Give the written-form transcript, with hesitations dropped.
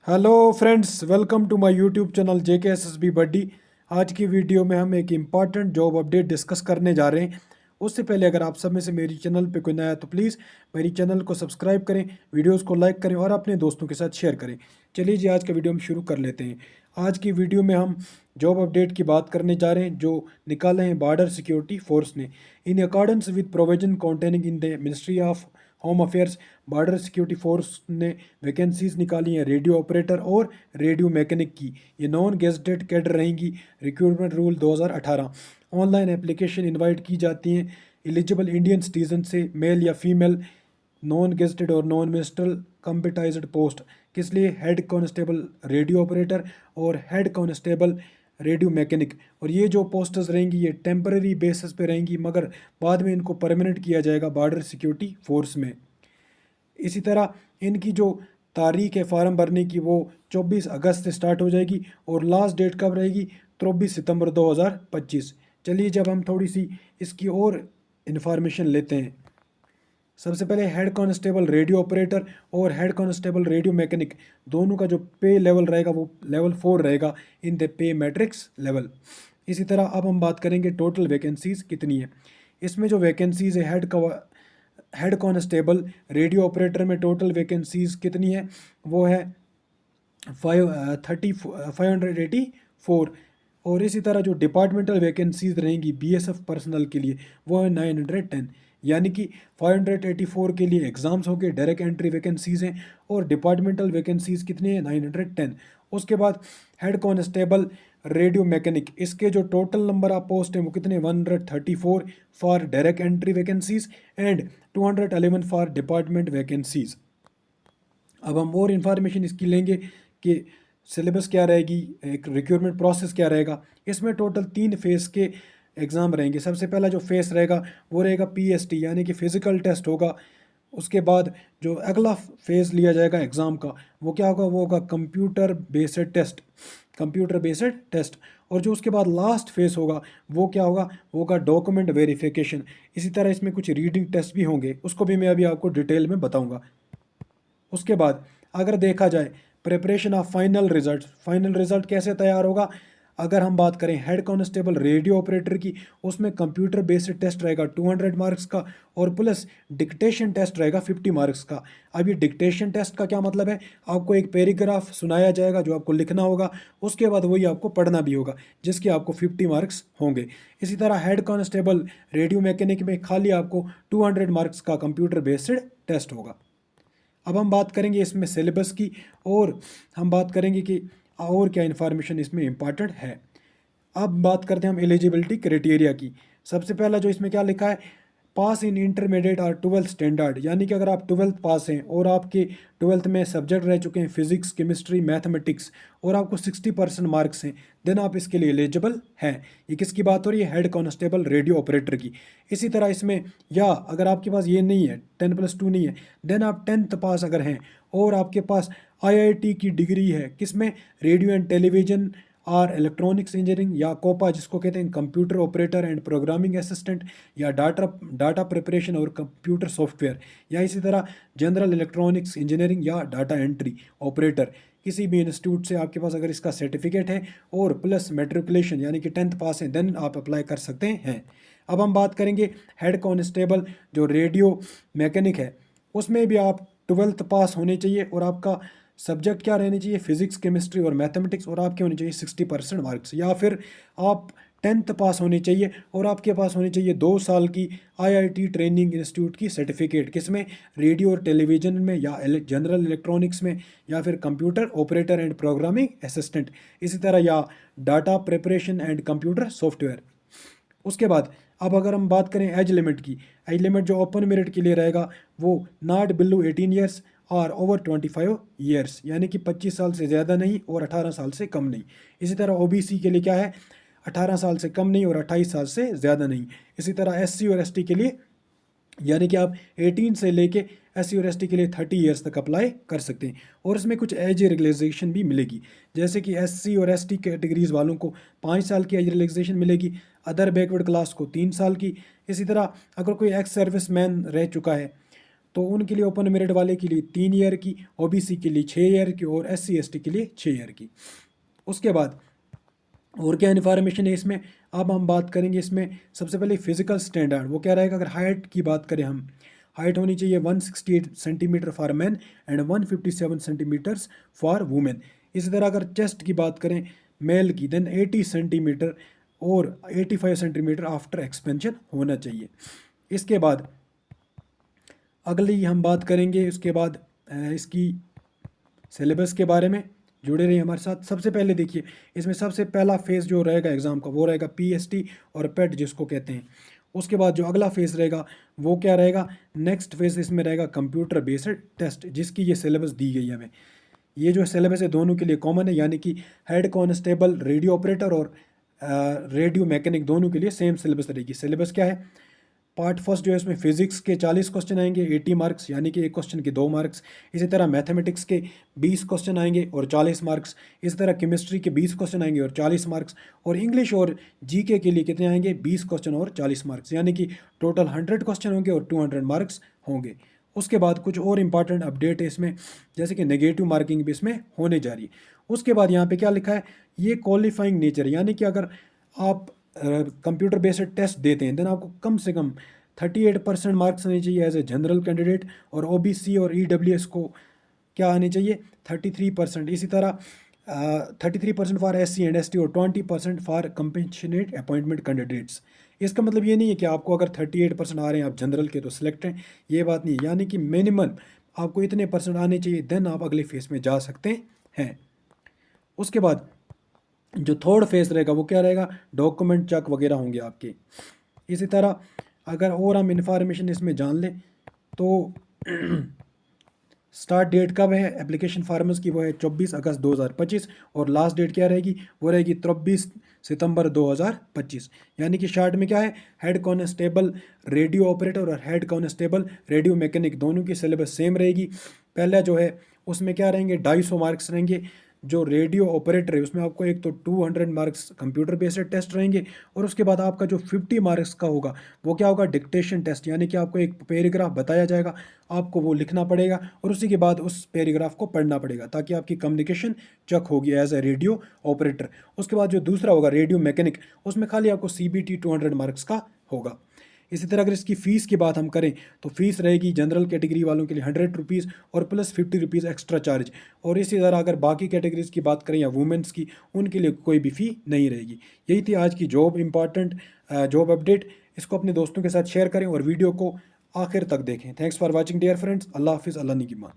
Hello friends, welcome to my YouTube channel JKSSB buddy. आज की video में हम एक इम्पॉर्टेंट जॉब अपडेट डिस्कस करने जा रहे हैं। उससे पहले अगर आप सब में से मेरी चैनल पे कोई नया है तो प्लीज़ मेरी चैनल को सब्सक्राइब करें, वीडियोस को लाइक करें और अपने दोस्तों के साथ शेयर करें। चलिए जी, आज का वीडियो हम शुरू कर लेते हैं। आज की वीडियो में हम जॉब अपडेट की बात करने जा रहे हैं जो निकाले हैं बॉर्डर सिक्योरिटी फोर्स ने। In accordance with provision containing in the ministry of home affairs, border security force ने वैकेंसीज निकाली हैं रेडियो ऑपरेटर और रेडियो मैकेनिक की। ये नॉन गेजेटेड कैडर रहेंगी। Recruitment rule 2018। Online application invite की जाती हैं एलिजिबल इंडियन सिटीजन से, मेल या फीमेल, नॉन गेजेटेड और नॉन मिनिस्ट्रल कम्पिटाइज्ड पोस्ट। किस लिए? हेड कांस्टेबल रेडियो ऑपरेटर और हेड कांस्टेबल रेडियो मैकेनिक। और ये जो पोस्टर्स रहेंगी ये टेम्पररी बेसिस पे रहेंगी, मगर बाद में इनको परमानेंट किया जाएगा बॉर्डर सिक्योरिटी फोर्स में। इसी तरह इनकी जो तारीख है फॉर्म भरने की वो 24 अगस्त से स्टार्ट हो जाएगी और लास्ट डेट कब रहेगी? 24 सितंबर 2025। चलिए जब हम थोड़ी सी इसकी और इन्फॉर्मेशन लेते हैं। सबसे पहले हेड कांस्टेबल रेडियो ऑपरेटर और हेड कांस्टेबल रेडियो मैकेनिक दोनों का जो पे लेवल रहेगा वो लेवल 4 रहेगा in the pay matrix level. इसी तरह अब हम बात करेंगे टोटल वैकेंसीज कितनी है। इसमें जो वैकेंसीज है हेड कांस्टेबल रेडियो ऑपरेटर में टोटल वैकेंसीज कितनी है? वो है 584। और इसी तरह जो डिपार्टमेंटल वैकेंसीज रहेंगी BSF पर्सनल के लिए वो है 910। यानी कि 584 के लिए एग्ज़ाम्स हो गए, डायरेक्ट एंट्री वैकेंसीज हैं, और डिपार्टमेंटल वैकेंसीज कितनी है? 910। उसके बाद हेड कांस्टेबल रेडियो मैकेनिक, इसके जो टोटल नंबर ऑफ पोस्ट हैं वो कितने? 134 for direct entry vacancies and 211 for department vacancies. अब हम और इन्फॉर्मेशन इसकी लेंगे कि सिलेबस क्या रहेगी, एक रिक्रूटमेंट प्रोसेस क्या रहेगा। इसमें टोटल 3 फेज़ के एग्ज़ाम रहेंगे। सबसे पहला जो फेस रहेगा वो रहेगा PST यानी कि फ़िज़िकल टेस्ट होगा। उसके बाद जो अगला फेज़ लिया जाएगा एग्ज़ाम का वो क्या होगा? वो होगा कंप्यूटर बेस्ड टेस्ट। और जो उसके बाद लास्ट फेज़ होगा वो क्या होगा? वो होगा डॉक्यूमेंट वेरिफिकेशन। इसी तरह इसमें कुछ रीडिंग टेस्ट भी होंगे, उसको भी मैं अभी आपको डिटेल में बताऊँगा। उसके बाद अगर देखा जाए प्रिपरेशन ऑफ फाइनल रिजल्ट कैसे तैयार होगा? अगर हम बात करें हेड कांस्टेबल रेडियो ऑपरेटर की, उसमें कंप्यूटर बेस्ड टेस्ट रहेगा 200 मार्क्स का और प्लस डिक्टेशन टेस्ट रहेगा 50 मार्क्स का। अब ये डिक्टेशन टेस्ट का क्या मतलब है? आपको एक पैराग्राफ सुनाया जाएगा जो आपको लिखना होगा, उसके बाद वही आपको पढ़ना भी होगा, जिसके आपको 50 मार्क्स होंगे। इसी तरह हेड कांस्टेबल रेडियो मैकेनिक में खाली आपको 200 मार्क्स का कंप्यूटर बेस्ड टेस्ट होगा। अब हम बात करेंगे इसमें सिलेबस की, और हम बात करेंगे कि और क्या इन्फॉर्मेशन इसमें इम्पॉर्टेंट है। अब बात करते हैं हम एलिजिबिलिटी क्राइटेरिया की। सबसे पहला जो इसमें क्या लिखा है? पास इन इंटरमीडिएट और 12th स्टैंडर्ड। यानी कि अगर आप 12th पास हैं और आपके 12th में सब्जेक्ट रह चुके हैं फिजिक्स, केमिस्ट्री, मैथमेटिक्स, और आपको 60% मार्क्स हैं, देन आप इसके लिए एलिजिबल हैं। ये किसकी बात हो रही है? हेड कांस्टेबल रेडियो ऑपरेटर की। इसी तरह इसमें, या अगर आपके पास ये नहीं है, 10+2 नहीं है, देन आप 10th पास अगर हैं और आपके पास IIT की डिग्री है, किसमें? रेडियो एंड टेलीविजन और इलेक्ट्रॉनिक्स इंजीनियरिंग, या कोपा जिसको कहते हैं computer operator and programming assistant, या डाटा प्रिपरेशन और कंप्यूटर सॉफ्टवेयर, या इसी तरह जनरल इलेक्ट्रॉनिक्स इंजीनियरिंग या डाटा एंट्री ऑपरेटर। किसी भी इंस्टीट्यूट से आपके पास अगर इसका सर्टिफिकेट है और प्लस मेट्रिकुलेशन यानी कि 10th पास है, देन आप अप्लाई कर सकते हैं। अब हम बात करेंगे हेड कांस्टेबल जो रेडियो मैकेनिक है, उसमें भी आप 12th पास होने चाहिए और आपका सब्जेक्ट क्या रहने चाहिए? फिजिक्स, केमिस्ट्री और मैथमेटिक्स, और आपके होने चाहिए 60% मार्क्स। या फिर आप 10th पास होने चाहिए और आपके पास होनी चाहिए 2 साल की IIT ट्रेनिंग इंस्टीट्यूट की सर्टिफिकेट, किसमें? रेडियो और टेलीविजन में, या जनरल इलेक्ट्रॉनिक्स में, या फिर computer operator and programming assistant, इसी तरह या data preparation and computer software. उसके बाद अब अगर हम बात करें एज लिमिट की, एज लिमिट जो ओपन मेरिट के लिए रहेगा वो नॉट बिलो 18 ईयर्स और ओवर 25 ईयर्स, यानी कि 25 साल से ज़्यादा नहीं और 18 साल से कम नहीं। इसी तरह OBC के लिए क्या है? 18 साल से कम नहीं और 28 साल से ज़्यादा नहीं। इसी तरह SC और ST के लिए, यानी कि आप 18 से लेके SC और ST के लिए 30 ईयर्स तक अप्लाई कर सकते हैं। और इसमें कुछ एज रिलैक्सेशन भी मिलेगी, जैसे कि SC और ST कैटेगरीज वालों को 5 साल की एज रिलैक्सेशन मिलेगी, अदर बैकवर्ड क्लास को 3 साल की। इसी तरह अगर कोई एक्स सर्विस मैन रह चुका है तो उनके लिए ओपन मेरिट वाले के लिए 3 ईयर की, ओबीसी के लिए 6 ईयर की और एससी एसटी के लिए 6 ईयर की। उसके बाद और क्या इन्फॉर्मेशन है इसमें, अब हम बात करेंगे इसमें सबसे पहले फिजिकल स्टैंडर्ड वो क्या रहेगा। अगर हाइट की बात करें हम, हाइट होनी चाहिए 168 centimetre for man and 157 centimetres for women. इसी तरह अगर चेस्ट की बात करें मेल की, देन 80 सेंटीमीटर और 85 सेंटीमीटर आफ्टर एक्सपेंशन होना चाहिए। इसके बाद अगली हम बात करेंगे उसके बाद इसकी सिलेबस के बारे में। जुड़े रहिए हमारे साथ। सबसे पहले देखिए इसमें सबसे पहला फेज़ जो रहेगा एग्ज़ाम का वो रहेगा पीएसटी और पेट जिसको कहते हैं। उसके बाद जो अगला फेज़ रहेगा वो क्या रहेगा, नेक्स्ट फेज़ इसमें रहेगा कंप्यूटर बेस्ड टेस्ट, जिसकी ये सिलेबस दी गई है हमें। ये जो सिलेबस है दोनों के लिए कॉमन है, यानी कि हेड कांस्टेबल, रेडियो ऑपरेटर और रेडियो मैकेनिक दोनों के लिए सेम सिलेबस रहेगी। सिलेबस क्या है, पार्ट फर्स्ट जो है इसमें फिजिक्स के 40 क्वेश्चन आएंगे 80 मार्क्स, यानी कि एक क्वेश्चन के 2 मार्क्स। इसी तरह मैथमेटिक्स के 20 क्वेश्चन आएंगे और 40 मार्क्स। इसी तरह केमिस्ट्री के 20 क्वेश्चन आएंगे और 40 मार्क्स। और इंग्लिश और जीके के लिए कितने आएंगे, 20 क्वेश्चन और 40 मार्क्स, यानी कि टोटल 100 क्वेश्चन होंगे और 200 मार्क्स होंगे। उसके बाद कुछ और इंपॉर्टेंट अपडेट है इसमें, जैसे कि नेगेटिव मार्किंग भी इसमें होने जा रही है। उसके बाद यहाँ पे क्या लिखा है, ये क्वालिफाइंग नेचर, यानी कि अगर आप कंप्यूटर बेस्ड टेस्ट देते हैं देन आपको कम से कम 38% मार्क्स आने चाहिए एज ए जनरल कैंडिडेट, और ओबीसी और ईडब्ल्यूएस को क्या आने चाहिए 33%। इसी तरह 33% फॉर एससी एंड एसटी और 20% फॉर कंपेशनेट अपॉइंटमेंट कैंडिडेट्स। इसका मतलब ये नहीं है कि आपको अगर 38% आ रहे हैं आप जनरल के तो सिलेक्ट हैं, ये बात नहीं है। यानी कि मिनिमम आपको इतने परसेंट आने चाहिए, देन आप अगले फेज़ में जा सकते हैं। उसके बाद जो थर्ड फेज़ रहेगा वो क्या रहेगा, डॉक्यूमेंट चेक वगैरह होंगे आपके। इसी तरह अगर और हम इंफॉर्मेशन इसमें जान लें तो स्टार्ट डेट कब है एप्लीकेशन फार्मर्स की, वो है 24 अगस्त 2025 और लास्ट डेट क्या रहेगी, वो रहेगी 23 सितंबर 2025। यानी कि शॉर्ट में क्या है, हेड कांस्टेबल रेडियो ऑपरेटर और हेड कांस्टेबल रेडियो मैकेनिक दोनों की सिलेबस सेम रहेगी। पहला जो है उसमें क्या रहेंगे 250 मार्क्स रहेंगे। जो रेडियो ऑपरेटर है उसमें आपको एक तो 200 मार्क्स कंप्यूटर बेस्ड टेस्ट रहेंगे, और उसके बाद आपका जो 50 मार्क्स का होगा वो क्या होगा, डिक्टेशन टेस्ट, यानी कि आपको एक पैराग्राफ बताया जाएगा, आपको वो लिखना पड़ेगा और उसी के बाद उस पैराग्राफ को पढ़ना पड़ेगा ताकि आपकी कम्युनिकेशन चेक होगी एज ए रेडियो ऑपरेटर। उसके बाद जो दूसरा होगा रेडियो मैकेनिक, उसमें खाली आपको CBT 200 मार्क्स का होगा। इसी तरह अगर इसकी फ़ीस की बात हम करें तो फीस रहेगी जनरल कैटेगरी वालों के लिए 100 रुपीज़ और प्लस 50 रुपीज़ एक्स्ट्रा चार्ज। और इसी तरह अगर बाकी कैटेगरीज़ की बात करें या वुमेंस की, उनके लिए कोई भी फ़ी नहीं रहेगी। यही थी आज की जॉब इंपॉर्टेंट जॉब अपडेट। इसको अपने दोस्तों के साथ शेयर करें और वीडियो को आखिर तक देखें। Thanks for watching dear friends. अल्लाह हाफिज़, अल्लाह निगहबान।